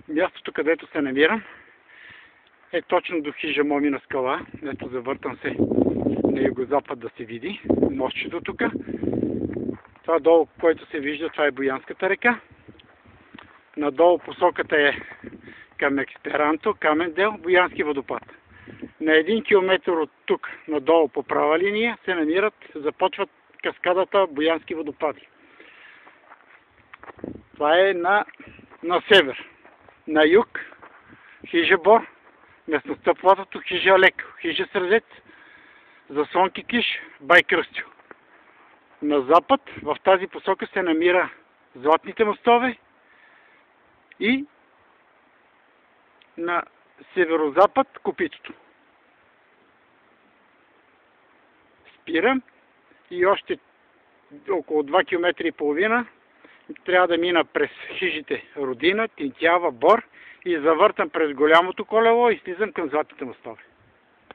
Мястото, където се намирам, е точно до хижа Момина скала. Ето, завъртам се на югозапад да се види мостчето тук. Това долу, което се вижда, това е Боянската река. Надолу посоката е към Есперанто, Камендел, Боянски водопад. На 1 км от тук надолу по права линия се започват каскадата Боянски водопади. Това е на север. На юг хижа Бор, местността Платото, хижа Алеко, хижа Средец, Заслонки Киш, Бай Кръстю. На запад в тази посока се намира Златните мостове и на северозапад Копитото. Спирам и още около 2 км и половина трябва да мина през хижите Родина, Тинтява, Бор и завъртам през голямото колело и слизам към Златните мостове.